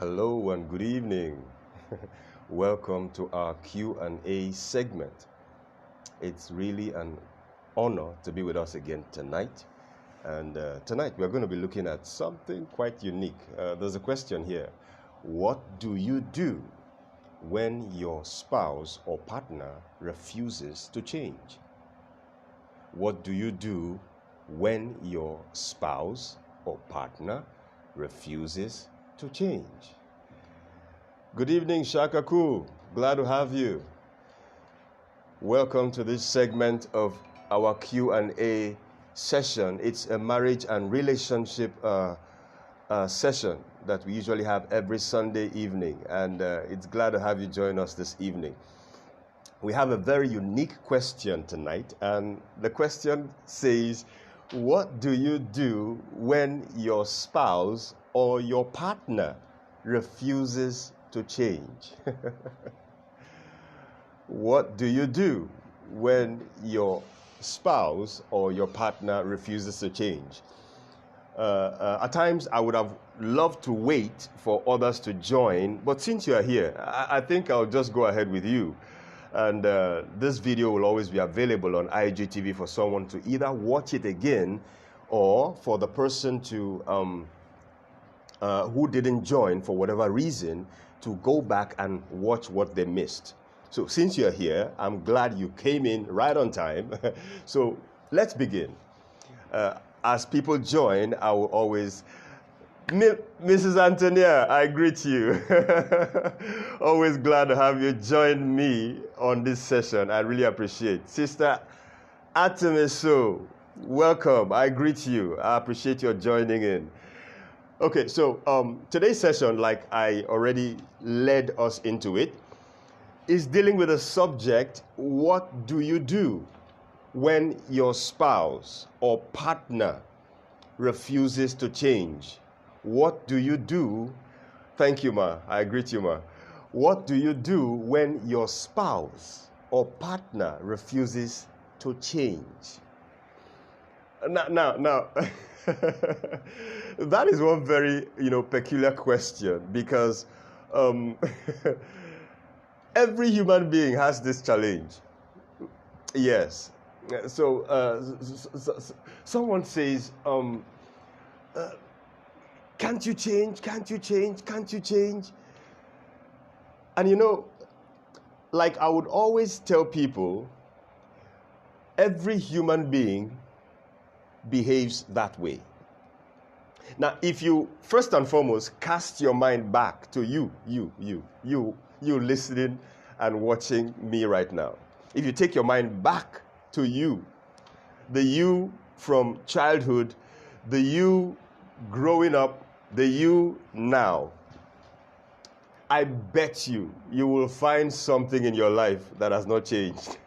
Hello and good evening. Welcome to our Q&A segment. It's really an honor to be with us again tonight. And tonight we're going to be looking at something quite unique. There's a question here. What do you do when your spouse or partner refuses to change? What do you do when your spouse or partner refuses to change? Good evening, Shakaku. Glad to have you. Welcome to this segment of our Q&A session. It's a marriage and relationship session that we usually have every Sunday evening, and it's glad to have you join us this evening. We have a very unique question tonight, and the question says, what do you do when your spouse or your partner refuses to change? What do you do when your spouse or your partner refuses to change? At times, I would have loved to wait for others to join, but since you are here, I think I'll just go ahead with you. And this video will always be available on IGTV for someone to either watch it again or for the person to who didn't join for whatever reason to go back and watch what they missed. So since you're here, I'm glad you came in right on time. So let's begin. As people join, I will always... Mrs. Antonia, I greet you. Always glad to have you join me on this session. I really appreciate. Sister Atemiso, welcome. I greet you. I appreciate your joining in. Okay, so today's session, like I already led us into it, is dealing with a subject: what do you do when your spouse or partner refuses to change? What do you do? Thank you, Ma. I greet you, Ma. What do you do when your spouse or partner refuses to change? Now, that is one very, peculiar question, because every human being has this challenge. Yes. So someone says, can't you change? Can't you change? Can't you change? And like I would always tell people, every human being behaves that way. Now, if you first and foremost cast your mind back to you listening and watching me right now. If you take your mind back to you, the you from childhood, the you growing up, the you now, I bet you will find something in your life that has not changed.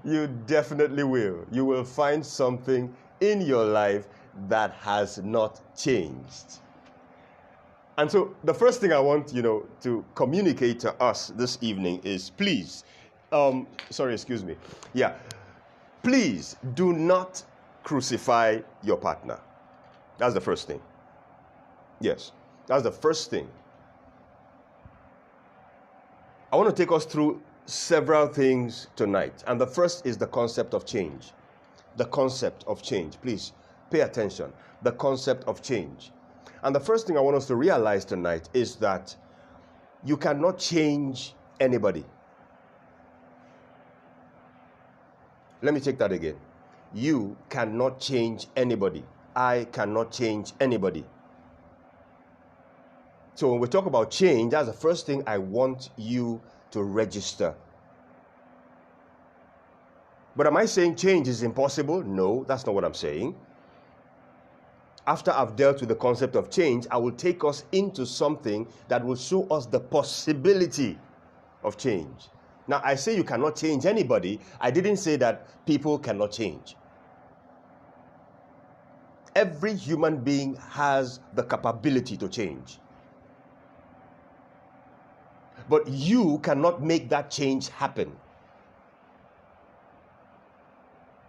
You definitely will. You will find something in your life that has not changed. And so the first thing I want, to communicate to us this evening is, please, please do not crucify your partner. That's the first thing. Yes, that's the first thing. I want to take us through several things tonight. And the first is the concept of change. The concept of change. Please pay attention. The concept of change. And the first thing I want us to realize tonight is that you cannot change anybody. Let me take that again. You cannot change anybody. I cannot change anybody. So when we talk about change, that's the first thing I want you to register. But am I saying change is impossible? No, that's not what I'm saying. After I've dealt with the concept of change, I will take us into something that will show us the possibility of change. Now, I say you cannot change anybody. I didn't say that people cannot change. Every human being has the capability to change. But you cannot make that change happen.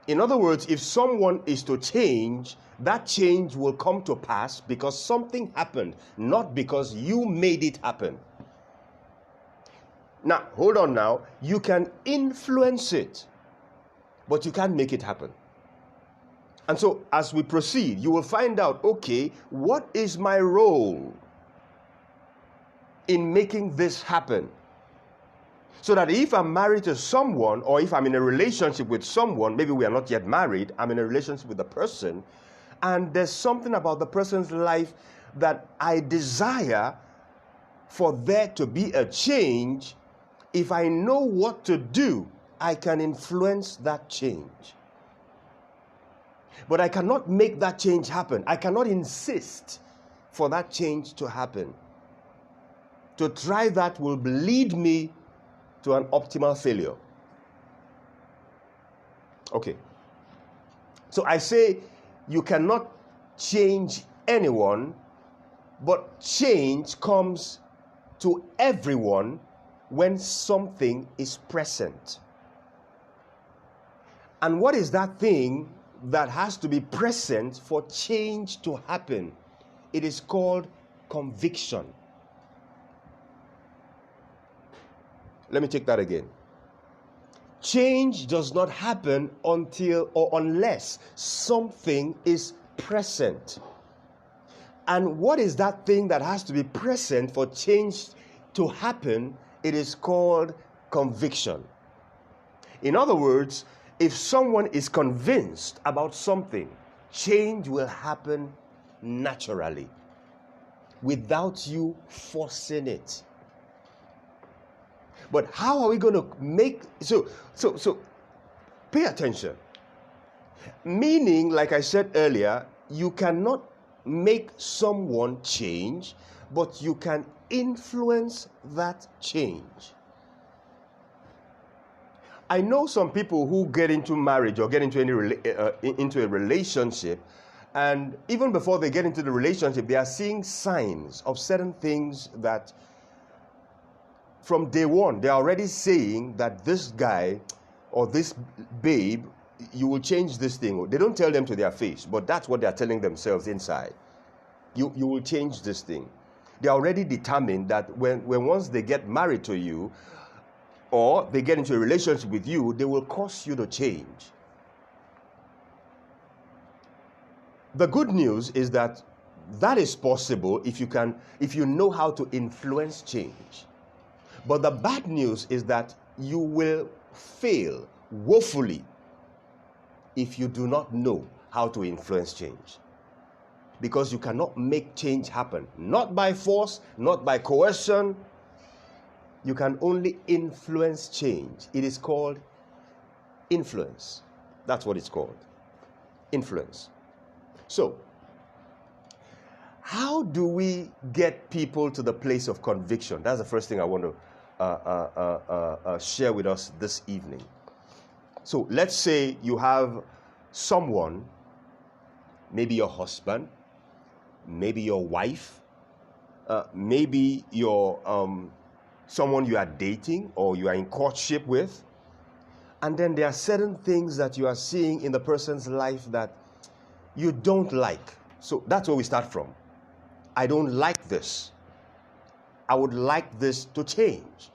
In other words, if someone is to change, that change will come to pass because something happened, not because you made it happen. Now, hold on now. You can influence it, but you can't make it happen. And so as we proceed, you will find out, okay, what is my role in making this happen? So that if I'm married to someone, or if I'm in a relationship with someone, maybe we are not yet married, I'm in a relationship with a person, and there's something about the person's life that I desire for there to be a change. If I know what to do, I can influence that change. But I cannot make that change happen. I cannot insist for that change to happen. To try that will lead me to an optimal failure. Okay. So I say you cannot change anyone, but change comes to everyone when something is present. And what is that thing that has to be present for change to happen? It is called conviction. Let me take that again. Change does not happen until or unless something is present. And what is that thing that has to be present for change to happen? It is called conviction. In other words, if someone is convinced about something, change will happen naturally without you forcing it. But how are we going to make so pay attention. Meaning, like I said earlier, you cannot make someone change, but you can influence that change. I know some people who get into marriage or get into into a relationship, and even before they get into the relationship, they are seeing signs of certain things that from day one, they're already saying that this guy or this babe, you will change this thing. They don't tell them to their face, but that's what they're telling themselves inside. You will change this thing. They're already determined that when once they get married to you or they get into a relationship with you, they will cause you to change. The good news is that is possible if you know how to influence change. But the bad news is that you will fail woefully if you do not know how to influence change. Because you cannot make change happen. Not by force, not by coercion. You can only influence change. It is called influence. That's what it's called. Influence. So, how do we get people to the place of conviction? That's the first thing I want to share with us this evening. So let's say you have someone, maybe your husband, maybe your wife, maybe your someone you are dating or you are in courtship with, and then there are certain things that you are seeing in the person's life that you don't like. So that's where we start from. I don't like this. I would like this to change.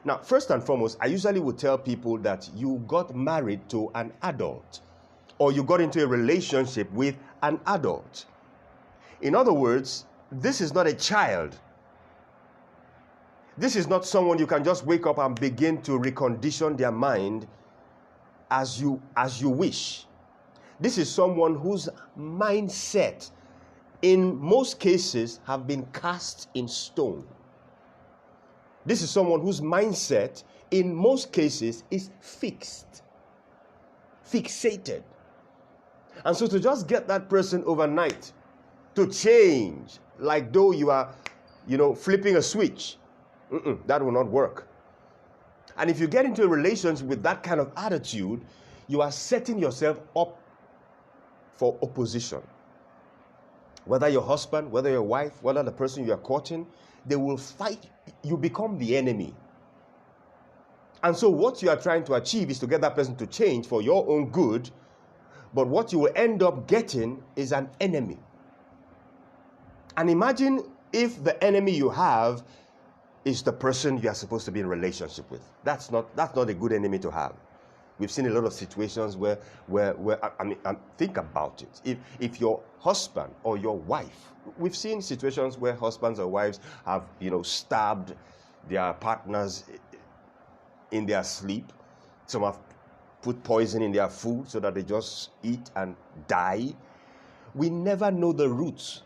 Now, first and foremost, I usually would tell people that you got married to an adult or you got into a relationship with an adult. In other words, this is not a child. This is not someone you can just wake up and begin to recondition their mind as you wish. This is someone whose mindset, in most cases, have been cast in stone. This is someone whose mindset, in most cases, is fixed, fixated. And so to just get that person overnight to change, like though you are, flipping a switch, that will not work. And if you get into a relationship with that kind of attitude, you are setting yourself up for opposition. Whether your husband, whether your wife, whether the person you are courting, they will fight. You become the enemy. And so what you are trying to achieve is to get that person to change for your own good, But what you will end up getting is an enemy. And imagine if the enemy you have is the person you are supposed to be in relationship with. That's not a good enemy to have. We've seen a lot of situations where think about it. If your husband or your wife, we've seen situations where husbands or wives have, stabbed their partners in their sleep. Some have put poison in their food so that they just eat and die. We never know the root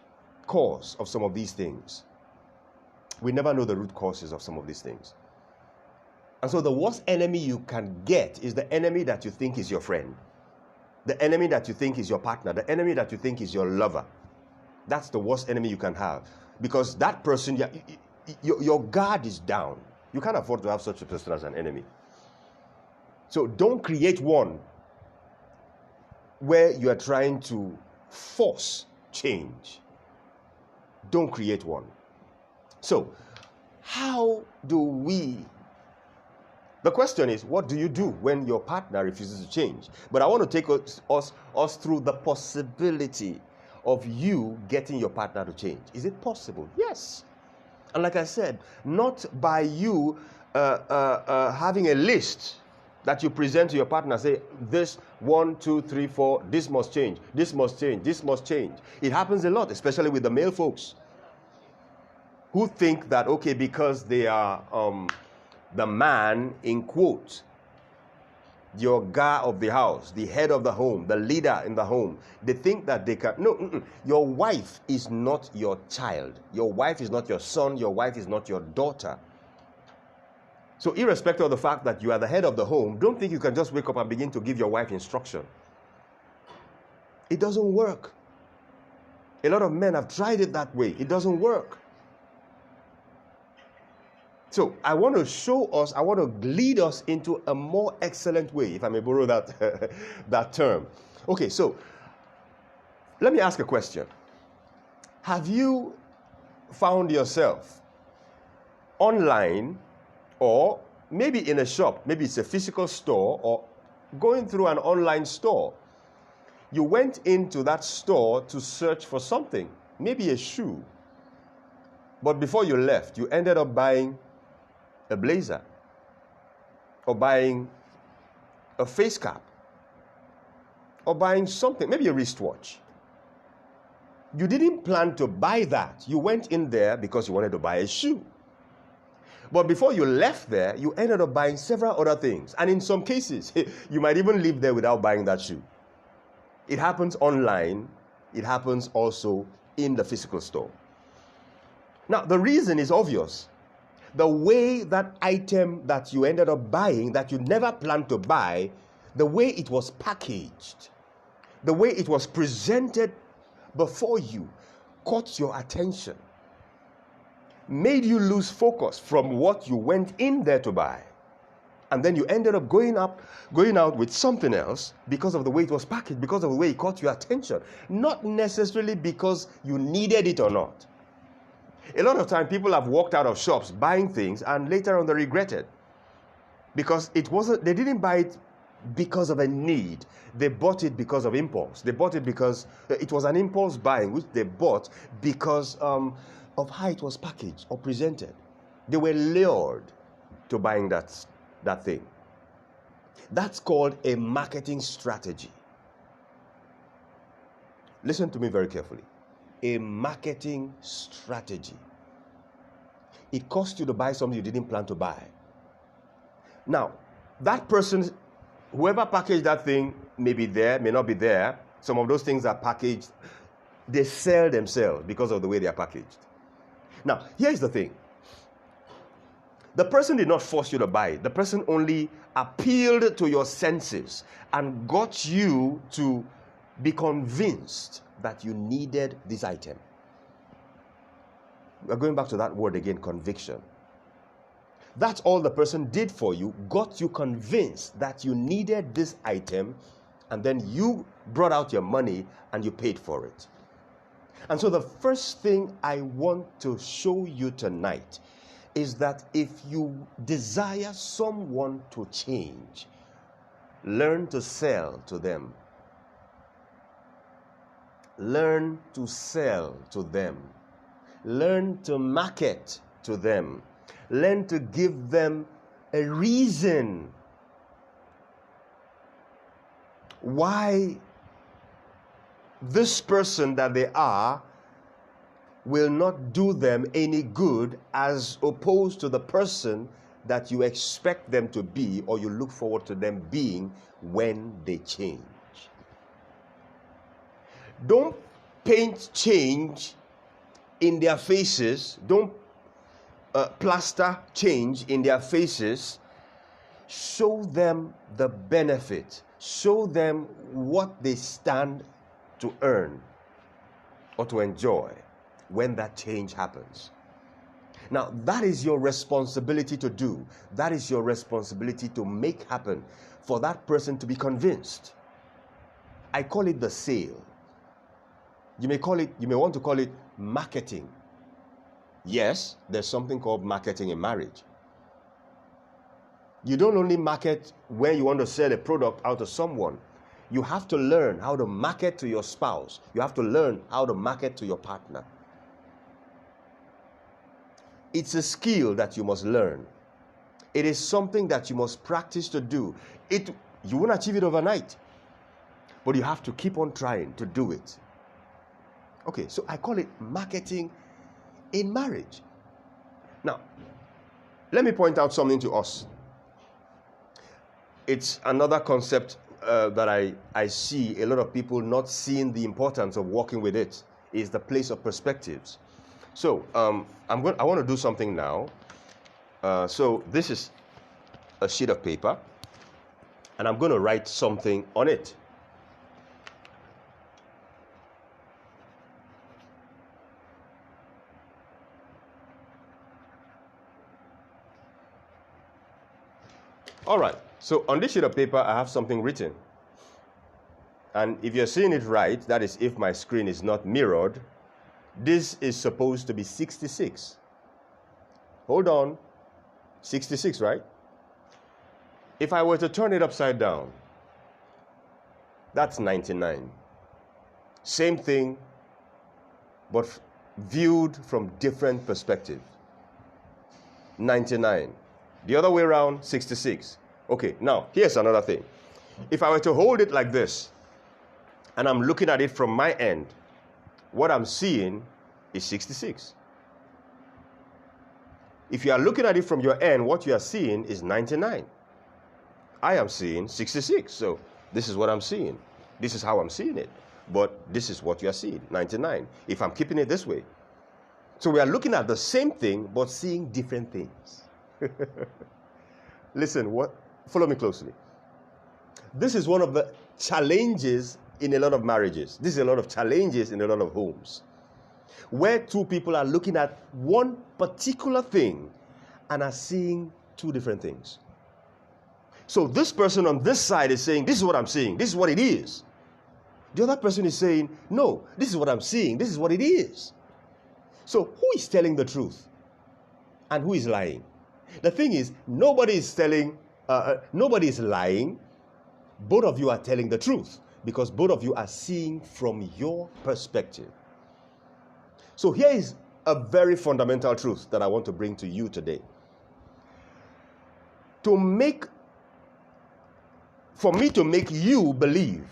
cause of some of these things. We never know the root causes of some of these things. And so the worst enemy you can get is the enemy that you think is your friend. The enemy that you think is your partner. The enemy that you think is your lover. That's the worst enemy you can have. Because that person, your guard is down. You can't afford to have such a person as an enemy. So don't create one where you are trying to force change. Don't create one. So, how do we... The question is, what do you do when your partner refuses to change? But I want to take us through the possibility of you getting your partner to change. Is it possible? Yes. And like I said, not by you having a list that you present to your partner, say, this, 1, 2, 3, 4, this must change, this must change, this must change. It happens a lot, especially with the male folks, who think that, okay, because they are the man, in quotes, your guy of the house, the head of the home, the leader in the home, they think that they can... No, your wife is not your child. Your wife is not your son. Your wife is not your daughter. So irrespective of the fact that you are the head of the home, don't think you can just wake up and begin to give your wife instruction. It doesn't work. A lot of men have tried it that way. It doesn't work. So I want to lead us into a more excellent way, if I may borrow that, that term. Okay, so let me ask a question. Have you found yourself online, or maybe in a shop, maybe it's a physical store, or going through an online store? You went into that store to search for something, maybe a shoe. But before you left, you ended up buying a blazer, or buying a face cap, or buying something, maybe a wristwatch. You didn't plan to buy that. You went in there because you wanted to buy a shoe. But before you left there, you ended up buying several other things. And in some cases, you might even leave there without buying that shoe. It happens online. It happens also in the physical store. Now, the reason is obvious. The way that item that you ended up buying, that you never planned to buy, the way it was packaged, the way it was presented before you, caught your attention, made you lose focus from what you went in there to buy. And then you ended up going out with something else because of the way it was packaged, because of the way it caught your attention. Not necessarily because you needed it or not. A lot of time people have walked out of shops buying things and later on they regretted, because they didn't buy it because of a need. They bought it because of impulse. They bought it because it was an impulse buying, which they bought because of how it was packaged or presented. They were lured to buying that thing. That's called a marketing strategy. Listen to me very carefully. A marketing strategy. It cost you to buy something you didn't plan to buy. Now, that person, whoever packaged that thing, may be there, may not be there. Some of those things are packaged. They sell themselves because of the way they are packaged. Now, here's the thing. The person did not force you to buy it. The person only appealed to your senses and got you to be convinced that you needed this item. We're going back to that word again, conviction. That's all the person did for you, got you convinced that you needed this item, and then you brought out your money and you paid for it. And so the first thing I want to show you tonight is that if you desire someone to change, learn to sell to them. learn to sell to them. Learn to market to them. Learn to give them a reason why this person that they are will not do them any good, as opposed to the person that you expect them to be, or you look forward to them being when they change. Don't paint change in their faces. Don't plaster change in their faces. Show them the benefit. Show them what they stand to earn or to enjoy when that change happens. Now, that is your responsibility to do. That is your responsibility to make happen for that person to be convinced. I call it the sale. You may want to call it marketing. Yes, there's something called marketing in marriage. You don't only market when you want to sell a product out to someone. You have to learn how to market to your spouse. You have to learn how to market to your partner. It's a skill that you must learn. It is something that you must practice to do. You won't achieve it overnight, but you have to keep on trying to do it. Okay, so I call it marketing in marriage. Now, let me point out something to us. It's another concept that I see a lot of people not seeing the importance of working with it, is the place of perspectives. So I want to do something now. So this is a sheet of paper, and I'm going to write something on it. All right, so on this sheet of paper, I have something written. And if you're seeing it right, that is if my screen is not mirrored, this is supposed to be 66. Hold on, 66, right? If I were to turn it upside down, that's 99. Same thing, but viewed from different perspectives. 99. The other way around, 66. Okay, now, here's another thing. If I were to hold it like this, and I'm looking at it from my end, what I'm seeing is 66. If you are looking at it from your end, what you are seeing is 99. I am seeing 66. So this is what I'm seeing. This is how I'm seeing it. But this is what you are seeing, 99, if I'm keeping it this way. So we are looking at the same thing, but seeing different things. Listen, follow me closely. This is one of the challenges in a lot of marriages. This is a lot of challenges in a lot of homes, where two people are looking at one particular thing and are seeing two different things. So this person on this side is saying, this is what I'm seeing, this is what it is. The other person is saying, no, this is what I'm seeing, this is what it is. So who is telling the truth and who is lying? The thing is, nobody is lying. Both of you are telling the truth, because both of you are seeing from your perspective. So here is a very fundamental truth that I want to bring to you today. For me to make you believe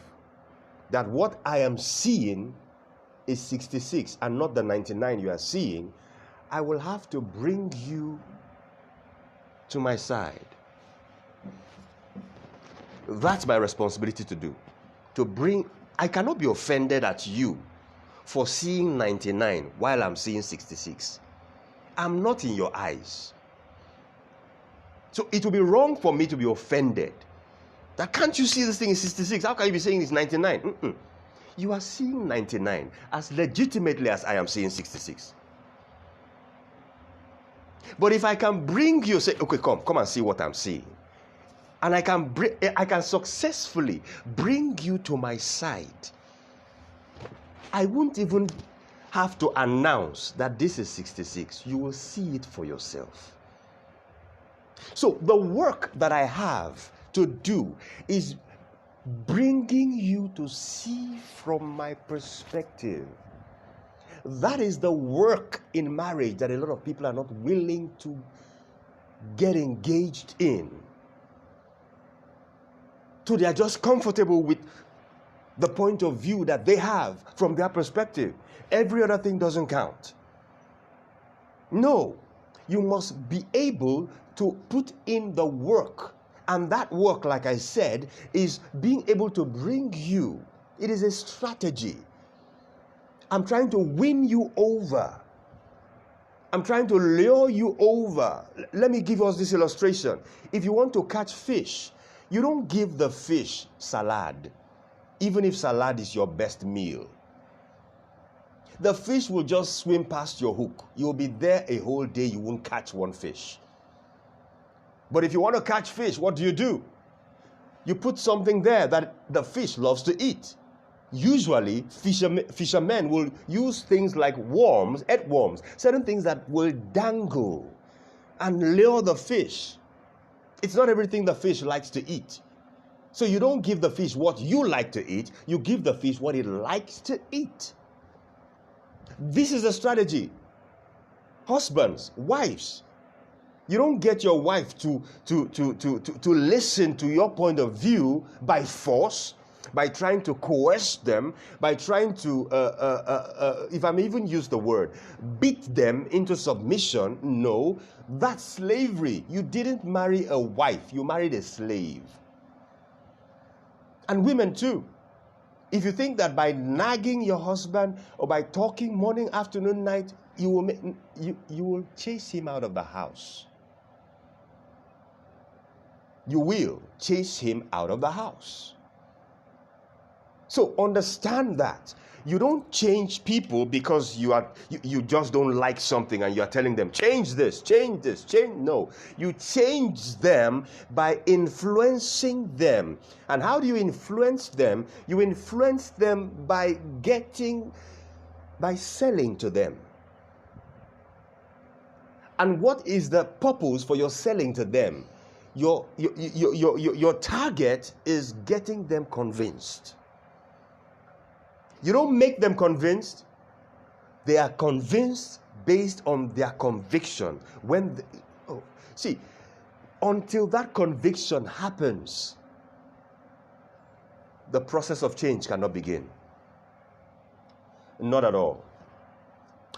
that what I am seeing is 66 and not the 99 you are seeing, I will have to bring you to my side. That's my responsibility to do. I cannot be offended at you for seeing 99 while I'm seeing 66. I'm not in your eyes. So it will be wrong for me to be offended. That can't you see this thing is 66? How can you be saying it's 99? You are seeing 99 as legitimately as I am seeing 66. But if I can bring you, say, okay, come and see what I'm seeing. And I can successfully bring you to my side. I won't even have to announce that this is 66. You will see it for yourself. So the work that I have to do is bringing you to see from my perspective. That is the work in marriage that a lot of people are not willing to get engaged in. So they are just comfortable with the point of view that they have from their perspective. Every other thing doesn't count. No, you must be able to put in the work. And that work, like I said, is being able to bring you. It is a strategy. I'm trying to win you over. I'm trying to lure you over. Let me give us this illustration. If you want to catch fish, you don't give the fish salad, even if salad is your best meal. The fish will just swim past your hook. You'll be there a whole day, you won't catch one fish. But if you want to catch fish, what do? You put something there that the fish loves to eat. Usually, fishermen will use things like worms, earthworms, certain things that will dangle and lure the fish. It's not everything the fish likes to eat. So you don't give the fish what you like to eat, you give the fish what it likes to eat. This is a strategy. Husbands, wives, you don't get your wife to listen to your point of view by force, by trying to coerce them, by trying to, if I may even use the word, beat them into submission. No, that's slavery. You didn't marry a wife, you married a slave. And women too. If you think that by nagging your husband or by talking morning, afternoon, night, you will chase him out of the house. You will chase him out of the house. So understand that. You don't change people because you just don't like something and you are telling them, change this, change this, change. No, you change them by influencing them. And how do you influence them? You influence them by selling to them. And what is the purpose for your selling to them? Your target is getting them convinced. You don't make them convinced. They are convinced based on their conviction. Until that conviction happens, the process of change cannot begin. Not at all.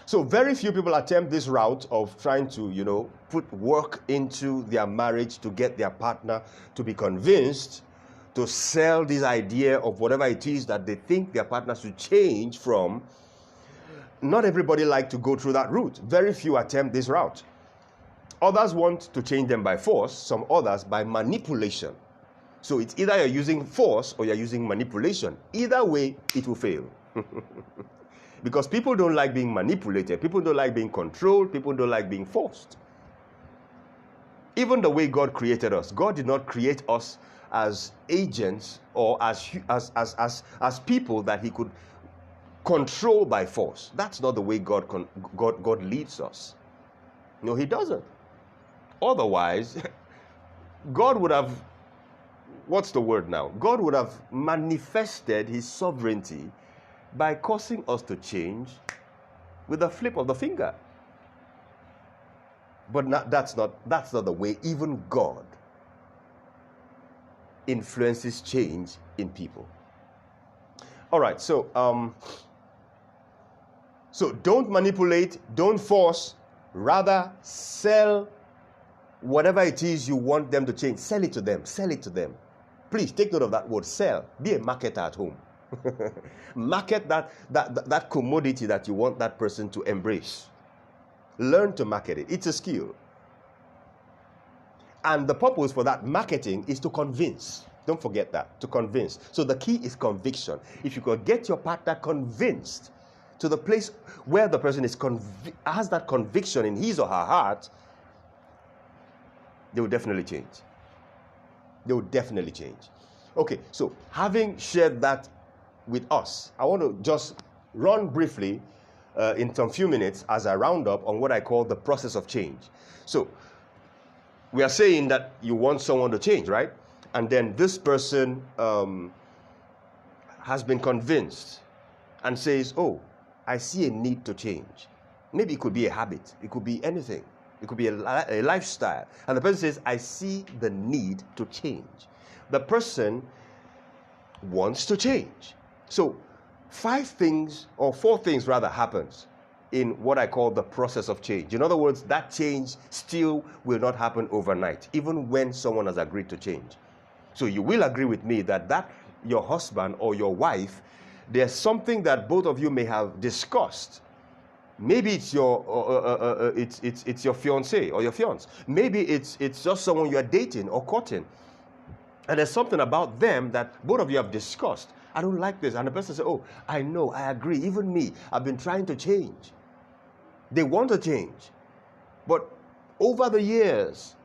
So very few people attempt this route of trying to, put work into their marriage to get their partner to be convinced, to sell this idea of whatever it is that they think their partner should change from. Not everybody likes to go through that route. Very few attempt this route. Others want to change them by force, some others by manipulation. So it's either you're using force or you're using manipulation. Either way, it will fail. Because people don't like being manipulated. People don't like being controlled. People don't like being forced. Even the way God created us, God did not create us as agents or as people that he could control by force. That's not the way God leads us. No, he doesn't. Otherwise, God would have, God would have manifested his sovereignty by causing us to change with a flip of the finger. But that's not the way even God influences change in people. All right, so don't manipulate, don't force, rather sell whatever it is you want them to change. Sell it to them. Please take note of that word, sell. Be a marketer at home. Market that commodity that you want that person to embrace. Learn to market it. It's a skill. And the purpose for that marketing is to convince. Don't forget that, to convince. So the key is conviction. If you could get your partner convinced to the place where the person has that conviction in his or her heart, they will definitely change. Okay, so having shared that with us, I want to just run briefly in some few minutes as I round up on what I call the process of change. So we are saying that you want someone to change, right? and then this person has been convinced and says, oh, I see a need to change. Maybe it could be a habit. It could be anything. It could be a lifestyle. And the person says, I see the need to change. The person wants to change. So 4 things rather happens in what I call the process of change. In other words, that change still will not happen overnight, even when someone has agreed to change. So you will agree with me that your husband or your wife, there's something that both of you may have discussed. Maybe it's your it's your fiance or your fiance. Maybe it's just someone you are dating or courting, and there's something about them that both of you have discussed. I don't like this, and the person says, "Oh, I know, I agree. Even me, I've been trying to change." They want to change, but over the years,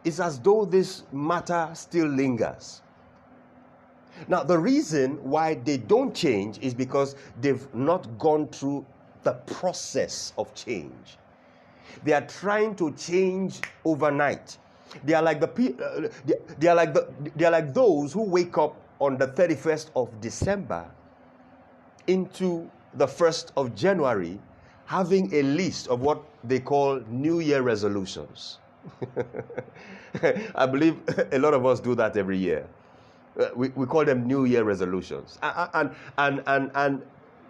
it's as though this matter still lingers. Now, the reason why they don't change is because they've not gone through the process of change. They are trying to change overnight. They are like they are like those who wake up on the 31st of December into the 1st of January, having a list of what they call New Year resolutions. I believe a lot of us do that every year. We call them New Year resolutions, and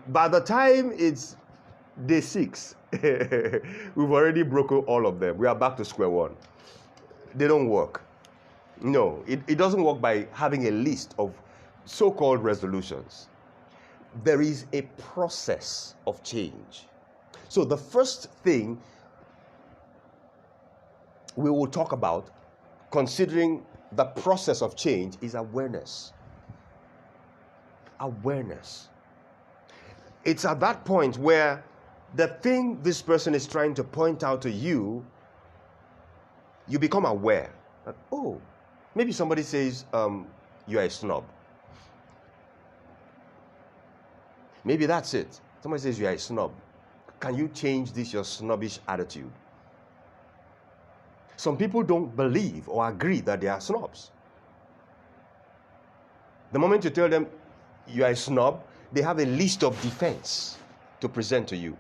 by the time it's day 6, we've already broken all of them. We are back to square one. They don't work. No, it doesn't work by having a list of so-called resolutions. There is a process of change. So the first thing we will talk about, considering the process of change, is awareness. Awareness. It's at that point where the thing this person is trying to point out to you, you become aware that, oh, maybe somebody says you're a snob. Maybe that's it. Somebody says you're a snob. Can you change this, your snobbish attitude? Some people don't believe or agree that they are snobs. The moment you tell them you are a snob, they have a list of defense to present to you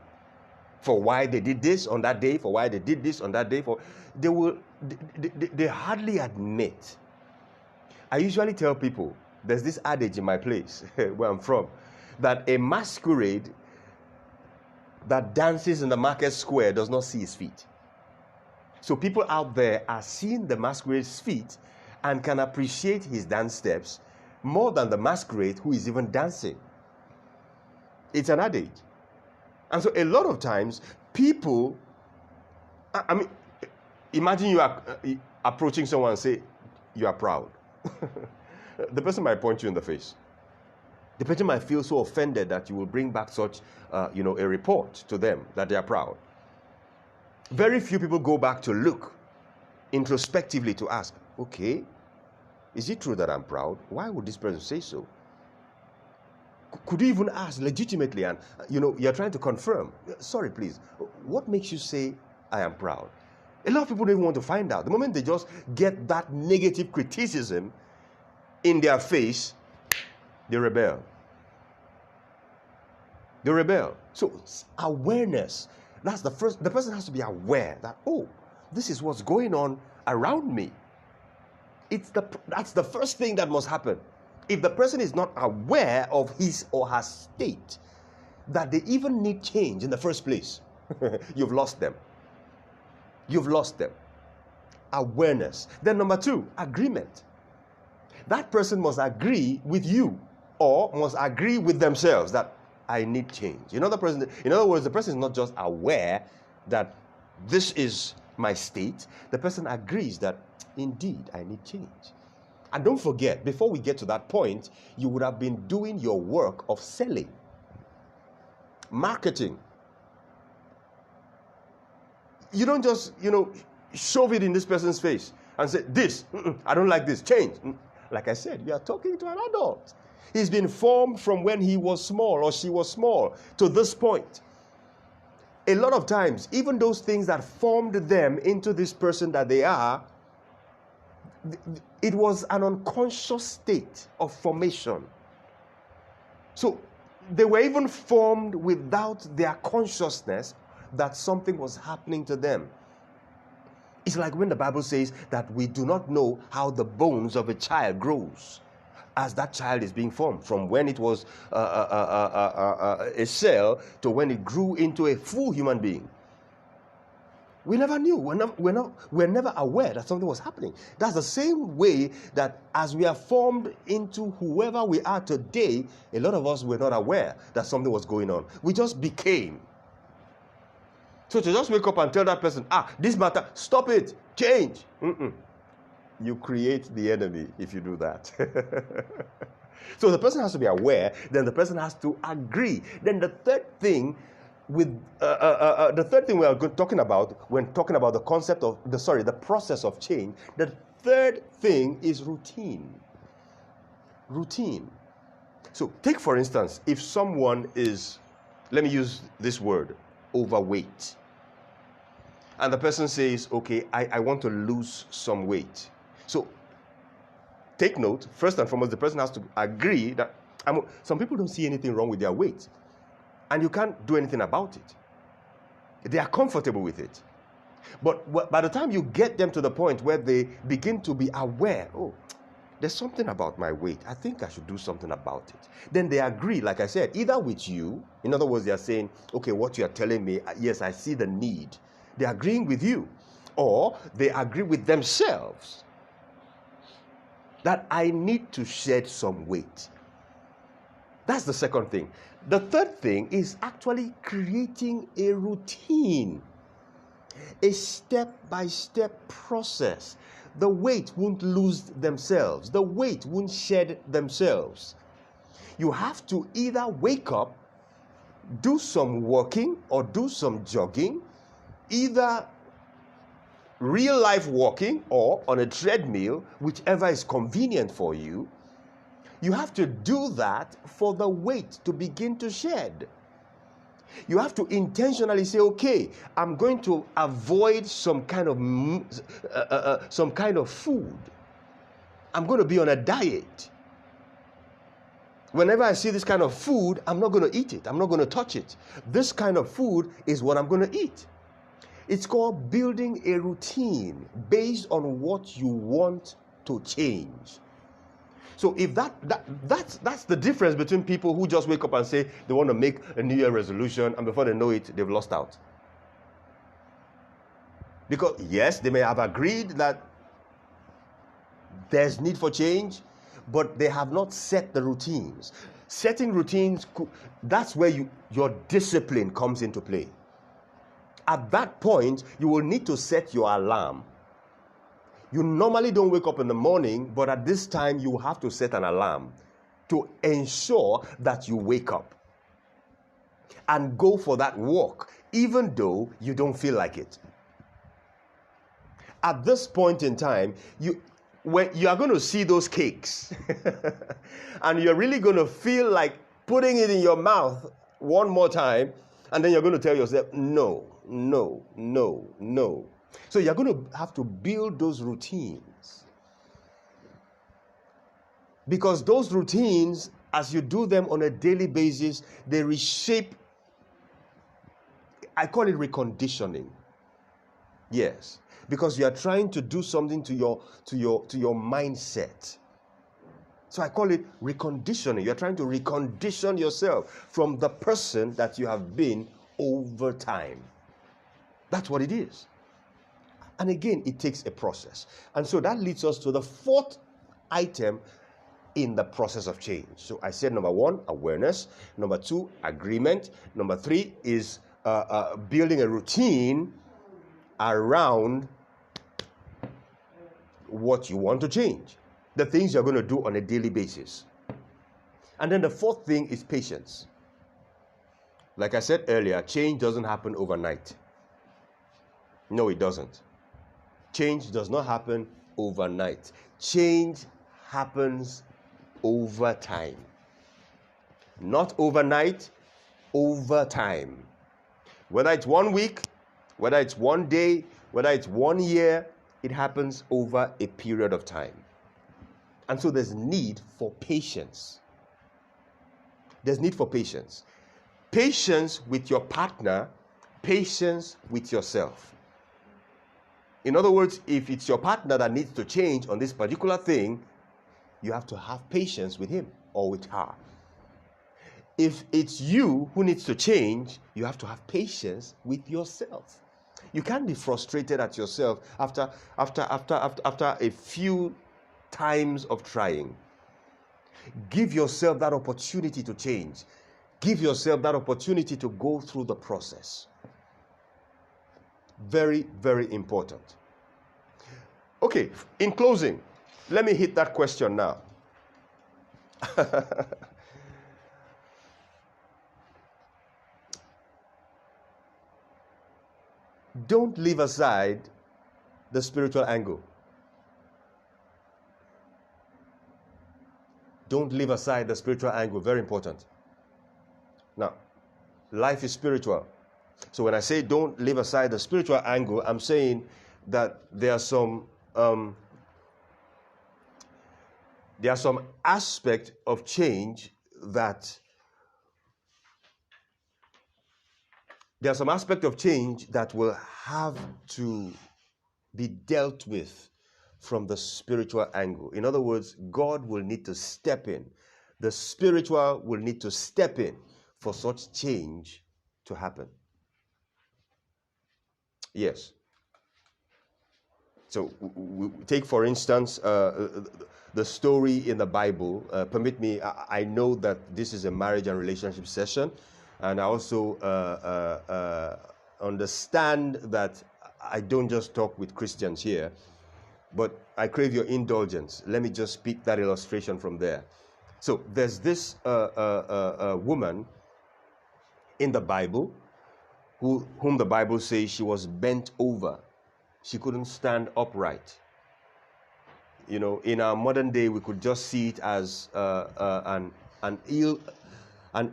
for why they did this on that day, for why they did this on that day. They hardly admit. I usually tell people, there's this adage in my place where I'm from, that a masquerade that dances in the market square does not see his feet. So people out there are seeing the masquerade's feet and can appreciate his dance steps more than the masquerade who is even dancing. It's an adage. And so a lot of times, people, I mean, imagine you are approaching someone and say, you are proud. The person might point you in the face. The person might feel so offended that you will bring back such, a report to them that they are proud. Very few people go back to look introspectively to ask, okay, is it true that I'm proud? Why would this person say so? Could you even ask legitimately, and you're trying to confirm, sorry please, what makes you say I am proud? A lot of people don't even want to find out. The moment they just get that negative criticism in their face, they rebel. They rebel. So awareness, that's the first. The person has to be aware that, oh, this is what's going on around me. That's the first thing that must happen. If the person is not aware of his or her state, that they even need change in the first place, you've lost them. You've lost them. Awareness. Then number 2, agreement. That person must agree with you or must agree with themselves that I need change. In other words, the person is not just aware that this is my state. The person agrees that indeed I need change. And don't forget, before we get to that point, you would have been doing your work of selling, marketing. You don't just, shove it in this person's face and say, this, I don't like this, change. Like I said, you are talking to an adult. He's been formed from when he was small or she was small to this point. A lot of times, even those things that formed them into this person that they are, It was an unconscious state of formation. So they were even formed without their consciousness that something was happening to them. It's like when the Bible says that we do not know how the bones of a child grows as that child is being formed, from when it was a cell to when it grew into a full human being. We never knew. We're never aware that something was happening. That's the same way that as we are formed into whoever we are today, a lot of us were not aware that something was going on. We just became. So to just wake up and tell that person, this matter, stop it, change. You create the enemy if you do that. So the person has to be aware, then the person has to agree. Then the third thing we are talking about when talking about the concept of the process of change, the third thing is routine. Routine. So take for instance, if someone is, let me use this word, overweight. And the person says, okay, I want to lose some weight. So take note, first and foremost, the person has to agree that some people don't see anything wrong with their weight. And you can't do anything about it. They are comfortable with it. But by the time you get them to the point where they begin to be aware, there's something about my weight, I think I should do something about it. Then they agree, like I said, either with you, in other words, they are saying, okay, what you are telling me, yes, I see the need. They're agreeing with you. Or they agree with themselves that I need to shed some weight. That's the second thing. The third thing is actually creating a routine, a step-by-step process. The weight won't lose themselves. The weight won't shed themselves. You have to either wake up, do some walking or do some jogging, either real life walking or on a treadmill, whichever is convenient for you. You have to do that for the weight to begin to shed. You have to intentionally say, okay, I'm going to avoid some kind of food. I'm going to be on a diet. Whenever I see this kind of food, I'm not going to eat it. I'm not going to touch it. This kind of food is what I'm going to eat. It's called building a routine based on what you want to change. So if that's the difference between people who just wake up and say they want to make a New Year resolution, and before they know it, they've lost out. Because yes, they may have agreed that there's need for change, but they have not set the routines. Setting routines, that's where your discipline comes into play. At that point, you will need to set your alarm. You normally don't wake up in the morning, but at this time, you have to set an alarm to ensure that you wake up and go for that walk, even though you don't feel like it. At this point in time, when you are going to see those cakes and you're really going to feel like putting it in your mouth one more time, and then you're going to tell yourself, no. So you're going to have to build those routines. Because those routines, as you do them on a daily basis, they reshape. I call it reconditioning. Yes. Because you are trying to do something to your mindset. So I call it reconditioning. You're trying to recondition yourself from the person that you have been over time. That's what it is. And again, it takes a process. And so that leads us to the fourth item in the process of change. So I said number 1, awareness. Number 2, agreement. Number 3 is building a routine around what you want to change. The things you're going to do on a daily basis. And then the fourth thing is patience. Like I said earlier, change doesn't happen overnight. No, it doesn't. Change does not happen overnight. Change happens over time. Not overnight, over time. Whether it's 1 week, whether it's 1 day, whether it's 1 year, it happens over a period of time. And so there's need for patience. There's need for patience. Patience with your partner, patience with yourself. In other words, if it's your partner that needs to change on this particular thing, you have to have patience with him or with her. If it's you who needs to change, you have to have patience with yourself. You can't be frustrated at yourself after a few times of trying. Give yourself that opportunity to change. Give yourself that opportunity to go through the process. Very, very important. Okay, in closing, let me hit that question now. Don't leave aside the spiritual angle. Don't leave aside the spiritual angle. Very important. Now, life is spiritual. So when I say don't leave aside the spiritual angle, I'm saying that there are some aspect of change that will have to be dealt with from the spiritual angle. In other words, God will need to step in. The spiritual will need to step in for such change to happen. Yes. So take, for instance, the story in the Bible. Permit me, I know that this is a marriage and relationship session, and I also understand that I don't just talk with Christians here, but I crave your indulgence. Let me just pick that illustration from there. So there's this woman in the Bible whom the Bible says she was bent over. She couldn't stand upright. You know, in our modern day, we could just see it as an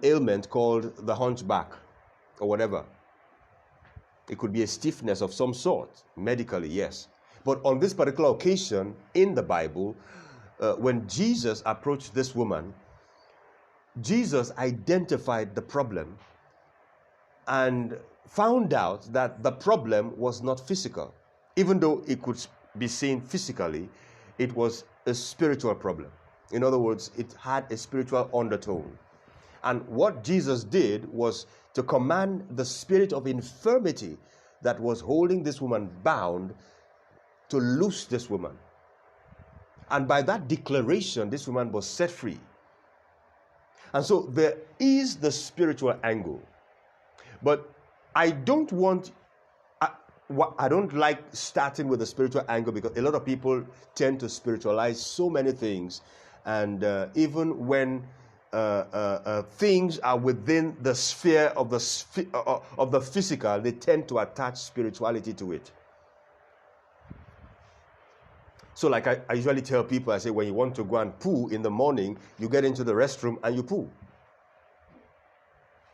ailment called the hunchback or whatever. It could be a stiffness of some sort, medically, yes. But on this particular occasion in the Bible, when Jesus approached this woman, Jesus identified the problem and found out that the problem was not physical. Even though it could be seen physically, it was a spiritual problem. In other words, it had a spiritual undertone. And what Jesus did was to command the spirit of infirmity that was holding this woman bound to loose this woman. And by that declaration, this woman was set free. And so there is the spiritual angle. But I don't like starting with the spiritual angle, because a lot of people tend to spiritualize so many things. And even when things are within the sphere of the physical, they tend to attach spirituality to it. So like I usually tell people, I say, when you want to go and poo in the morning, you get into the restroom and you poo.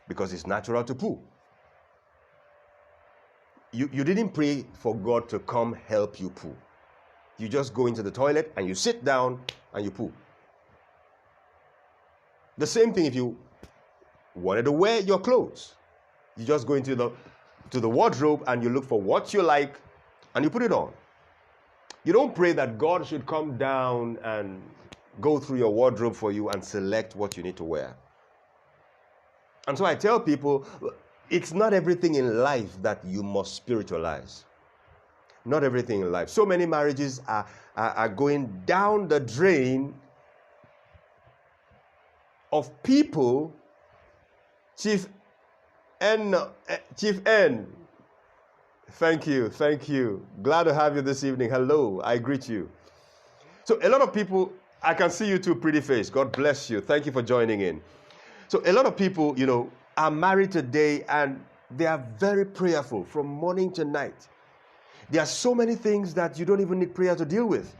Because it's natural to poo. You didn't pray for God to come help you poo. You just go into the toilet and you sit down and you poo. The same thing if you wanted to wear your clothes. You just go into the wardrobe and you look for what you like and you put it on. You don't pray that God should come down and go through your wardrobe for you and select what you need to wear. And so I tell people, it's not everything in life that you must spiritualize. Not everything in life. So many marriages are going down the drain of people. Chief N. Thank you. Glad to have you this evening. Hello, I greet you. So a lot of people, I can see you too, pretty face. God bless you. Thank you for joining in. So a lot of people, are married today and they are very prayerful from morning to night. There are so many things that you don't even need prayer to deal with.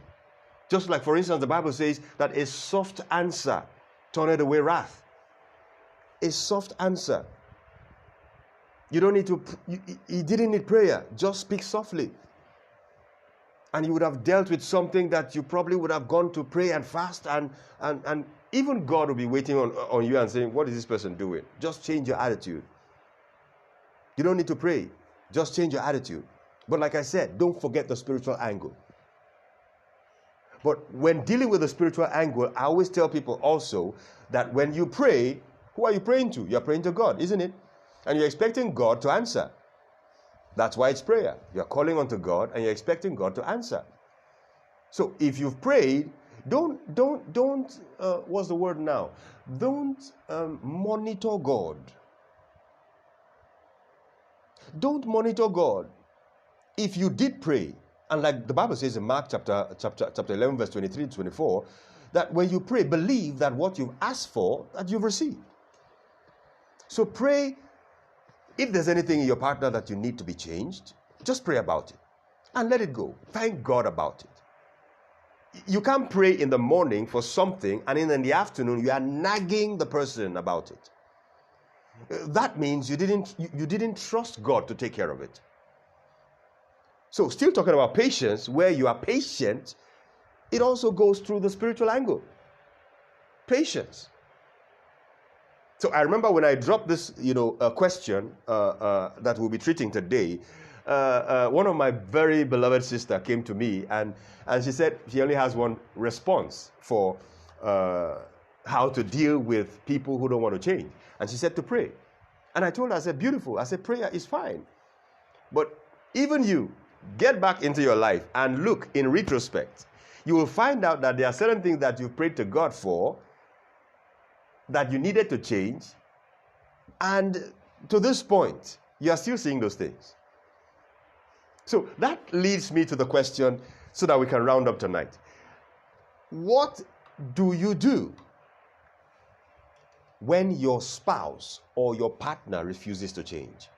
Just like, for instance, the Bible says that a soft answer turneth away wrath. A soft answer. You don't need to, you didn't need prayer. Just speak softly. and you would have dealt with something that you probably would have gone to pray and fast, and even God will be waiting on you and saying, what is this person doing? Just change your attitude. You don't need to pray. Just change your attitude. But like I said, don't forget the spiritual angle. But when dealing with the spiritual angle, I always tell people also that when you pray, who are you praying to? You're praying to God, isn't it? And you're expecting God to answer. That's why it's prayer. You're calling onto God and you're expecting God to answer. So if you've prayed, don't what's the word now? Don't monitor God. Don't monitor God. If you did pray, and like the Bible says in Mark chapter 11, verse 23 to 24, that when you pray, believe that what you've asked for, that you've received. So pray. If there's anything in your partner that you need to be changed, just pray about it and let it go. Thank God about it. You can't pray in the morning for something and in the afternoon you are nagging the person about it. That means you didn't trust God to take care of it. So still talking about patience, where you are patient, it also goes through the spiritual angle. Patience. So I remember when I dropped this, question that we'll be treating today, one of my very beloved sister came to me and she said she only has one response for how to deal with people who don't want to change. And she said to pray. And I told her, I said, beautiful. I said, prayer is fine. But even you, get back into your life and look in retrospect. You will find out that there are certain things that you prayed to God for that you needed to change, and to this point you are still seeing those things. So that leads me to the question, so that we can round up tonight. What do you do when your spouse or your partner refuses to change?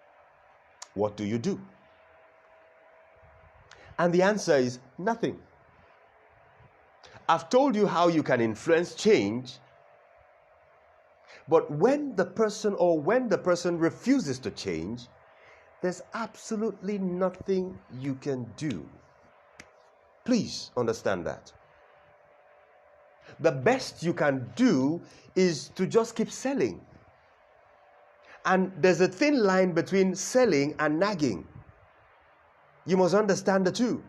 What do you do? And the answer is nothing. I've told you how you can influence change. But when the person refuses to change, there's absolutely nothing you can do. Please understand that. The best you can do is to just keep selling. And there's a thin line between selling and nagging. You must understand the two.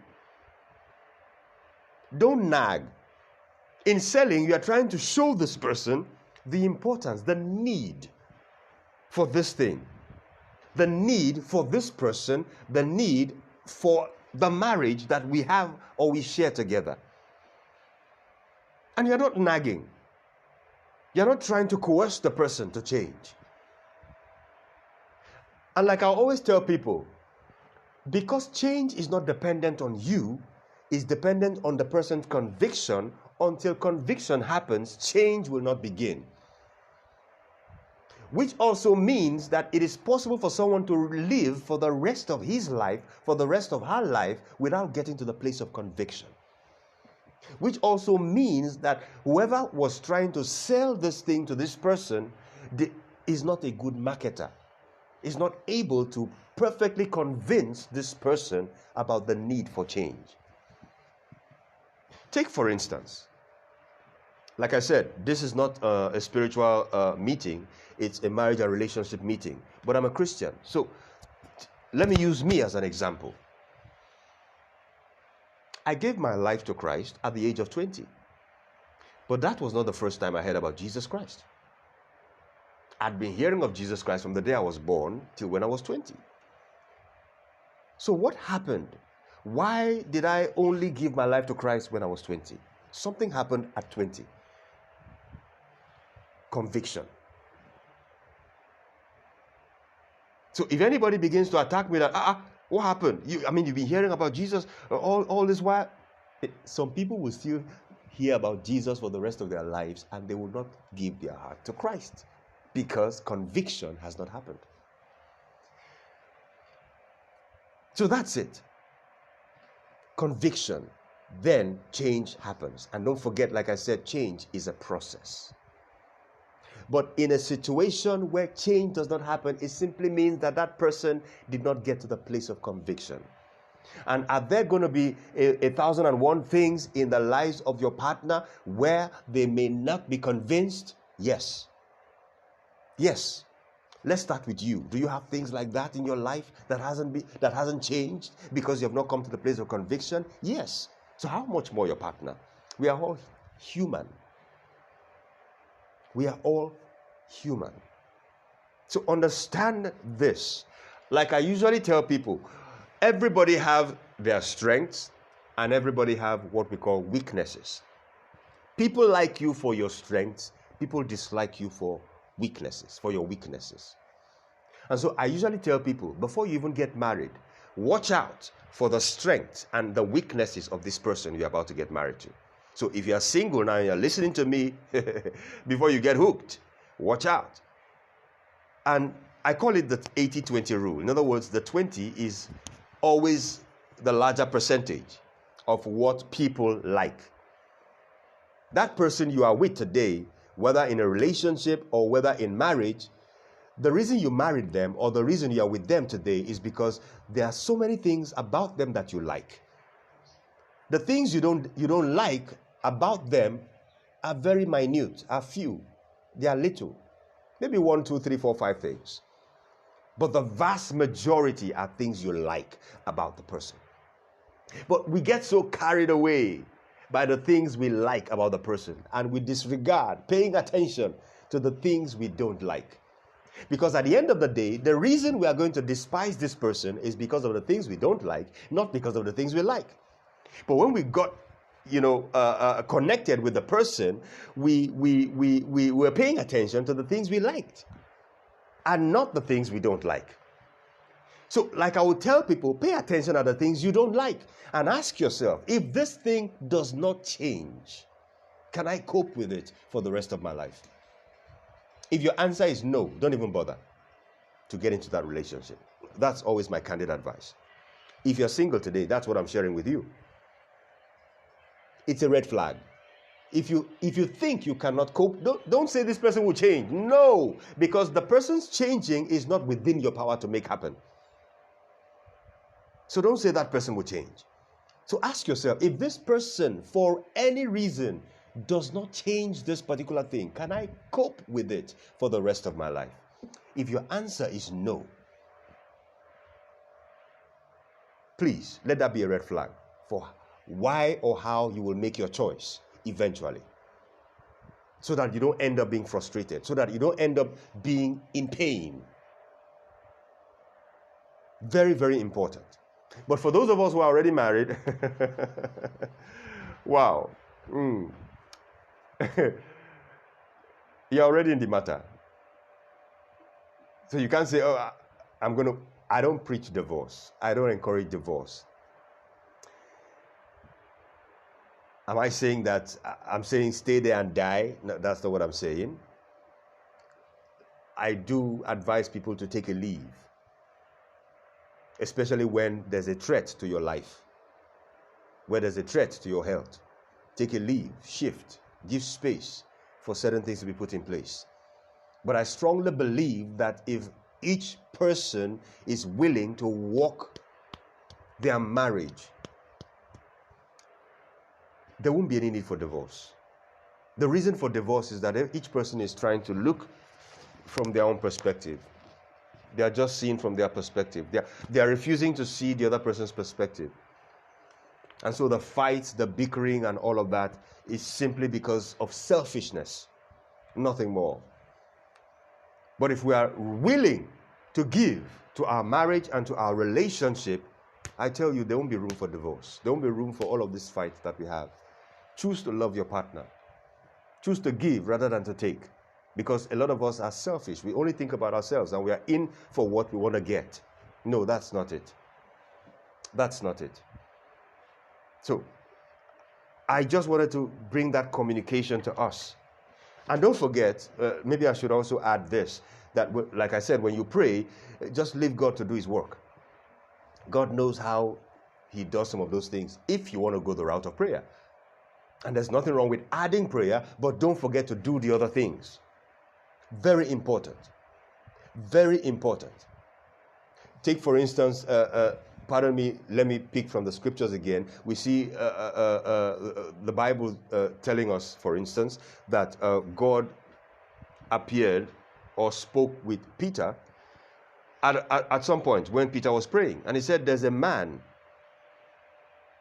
Don't nag. In selling, you are trying to show this person the importance, the need for this thing, the need for this person, the need for the marriage that we have or we share together. And you're not nagging. You're not trying to coerce the person to change. And like I always tell people, because change is not dependent on you, it's dependent on the person's conviction. Until conviction happens, change will not begin. Which also means that it is possible for someone to live for the rest of his life, for the rest of her life, without getting to the place of conviction. Which also means that whoever was trying to sell this thing to this person is not a good marketer. Is not able to perfectly convince this person about the need for change. Take for instance, like I said, this is not a spiritual meeting. It's a marriage and relationship meeting. But I'm a Christian. So let me use me as an example. I gave my life to Christ at the age of 20. But that was not the first time I heard about Jesus Christ. I'd been hearing of Jesus Christ from the day I was born till when I was 20. So what happened? Why did I only give my life to Christ when I was 20? Something happened at 20. Conviction. So if anybody begins to attack me that, what happened? You've been hearing about Jesus all this while. Some people will still hear about Jesus for the rest of their lives and they will not give their heart to Christ because conviction has not happened. So that's it. Conviction. Then change happens. And don't forget, like I said, change is a process. But in a situation where change does not happen, it simply means that that person did not get to the place of conviction. And are there going to be 1,001 things in the lives of your partner where they may not be convinced? Yes. Yes. Let's start with you. Do you have things like that in your life that hasn't changed because you have not come to the place of conviction? Yes. So how much more your partner? We are all human. We are all human. So understand this. Like I usually tell people, everybody have their strengths and everybody have what we call weaknesses. People like you for your strengths. People dislike you for weaknesses, for your weaknesses. And so I usually tell people, before you even get married, watch out for the strengths and the weaknesses of this person you're about to get married to. So if you're single now and you're listening to me, before you get hooked, watch out. And I call it the 80-20 rule. In other words, the 20 is always the larger percentage of what people like. That person you are with today, whether in a relationship or whether in marriage, the reason you married them or the reason you are with them today is because there are so many things about them that you like. The things you don't like about them are very minute, are few. They are little. Maybe 1, 2, 3, 4, 5 things. But the vast majority are things you like about the person. But we get so carried away by the things we like about the person, and we disregard paying attention to the things we don't like. Because at the end of the day, the reason we are going to despise this person is because of the things we don't like, not because of the things we like. But when we got connected with the person, we were paying attention to the things we liked and not the things we don't like. So like I would tell people, pay attention to the things you don't like and ask yourself, if this thing does not change, can I cope with it for the rest of my life? If your answer is no, don't even bother to get into that relationship. That's always my candid advice. If you're single today, that's what I'm sharing with you. It's a red flag. If you think you cannot cope, don't say this person will change. No, because the person's changing is not within your power to make happen. So don't say that person will change. So ask yourself, if this person, for any reason, does not change this particular thing, can I cope with it for the rest of my life? If your answer is no, please let that be a red flag for why or how you will make your choice eventually, so that you don't end up being frustrated, so that you don't end up being in pain. Very, very important. But for those of us who are already married, wow, you're already in the matter. So you can't say, oh, I don't preach divorce. I don't encourage divorce. Am I saying that? I'm saying stay there and die? No, that's not what I'm saying. I do advise people to take a leave, especially when there's a threat to your life, where there's a threat to your health. Take a leave, shift, give space for certain things to be put in place. But I strongly believe that if each person is willing to walk their marriage, there won't be any need for divorce. The reason for divorce is that each person is trying to look from their own perspective. They are just seeing from their perspective. They are refusing to see the other person's perspective. And so the fights, the bickering, and all of that is simply because of selfishness, nothing more. But if we are willing to give to our marriage and to our relationship, I tell you, there won't be room for divorce. There won't be room for all of these fights that we have. Choose to love your partner. Choose to give rather than to take. Because a lot of us are selfish. We only think about ourselves and we are in for what we want to get. No, that's not it. That's not it. So, I just wanted to bring that communication to us. And don't forget, maybe I should also add this, that like I said, when you pray, just leave God to do his work. God knows how he does some of those things if you want to go the route of prayer. And there's nothing wrong with adding prayer, but don't forget to do the other things. Very important. Very important. Take, for instance, pardon me, let me pick from the scriptures again. We see the Bible telling us, for instance, that God appeared or spoke with Peter at some point when Peter was praying. And he said, there's a man,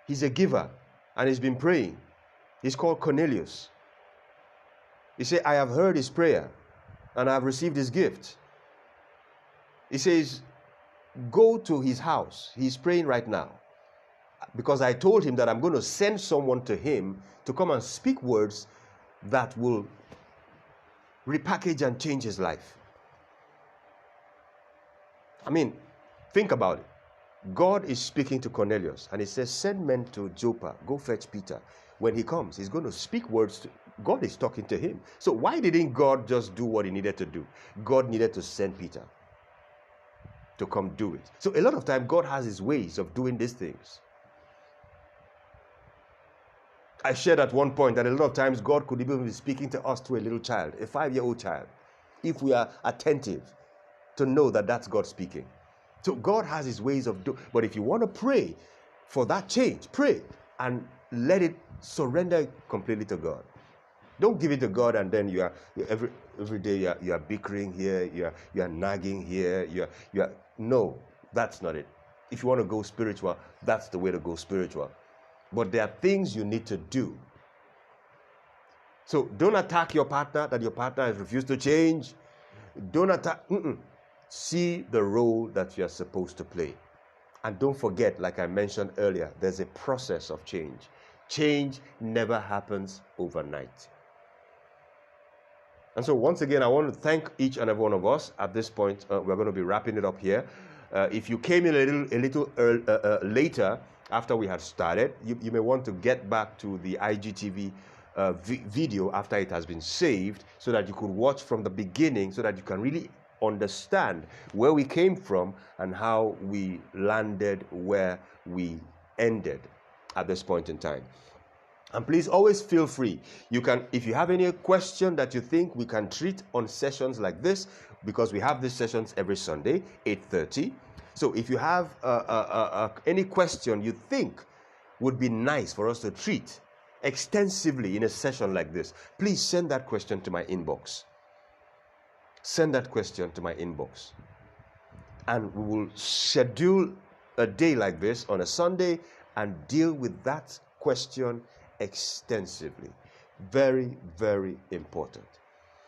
he's a giver, and he's been praying. He's called Cornelius. He said, I have heard his prayer, and I have received his gift. He says, go to his house. He's praying right now. Because I told him that I'm going to send someone to him to come and speak words that will repackage and change his life. I mean, think about it. God is speaking to Cornelius, and he says, send men to Joppa, go fetch Peter. When he comes, he's going to speak words to God. Is talking to him. So why didn't God just do what he needed to do? God needed to send Peter to come do it. So a lot of time, God has his ways of doing these things. I shared at one point that a lot of times God could even be speaking to us through a little child, a 5-year-old child, if we are attentive to know that that's God speaking. So God has his ways of doing. But if you want to pray for that change, pray and let it surrender completely to God. Don't give it to God and then every day you are bickering here, you are nagging here, you are no, that's not it. If you want to go spiritual, that's the way to go spiritual. But there are things you need to do. So don't attack your partner that your partner has refused to change. Don't attack. See the role that you are supposed to play. And don't forget, like I mentioned earlier, there's a process of change. Change never happens overnight. And so once again, I want to thank each and every one of us. At this point, we're going to be wrapping it up here. If you came in a little later after we had started, you may want to get back to the IGTV video after it has been saved so that you could watch from the beginning so that you can really understand where we came from and how we landed where we ended at this point in time. And please always feel free. You can, if you have any question that you think we can treat on sessions like this, because we have these sessions every Sunday, 8:30. So if you have any question you think would be nice for us to treat extensively in a session like this, please send that question to my inbox. Send that question to my inbox. And we will schedule a day like this on a Sunday and deal with that question extensively. Very, very important.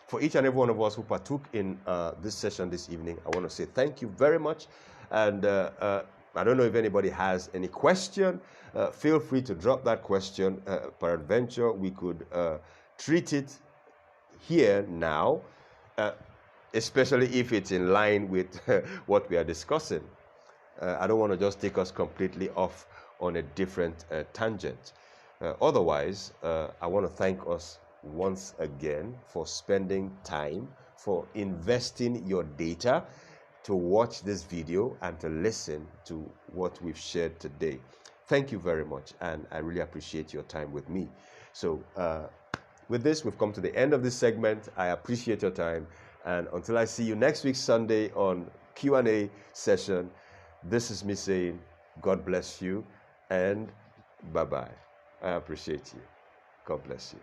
For each and every one of us who partook in this session this evening, I want to say thank you very much. And I don't know if anybody has any question. Feel free to drop that question. Peradventure, we could treat it here now, especially if it's in line with what we are discussing. I don't want to just take us completely off on a different tangent. Otherwise, I want to thank us once again for spending time, for investing your data to watch this video and to listen to what we've shared today. Thank you very much, and I really appreciate your time with me. So with this, we've come to the end of this segment. I appreciate your time, and until I see you next week Sunday on Q&A session, this is me saying God bless you and bye-bye. I appreciate you. God bless you.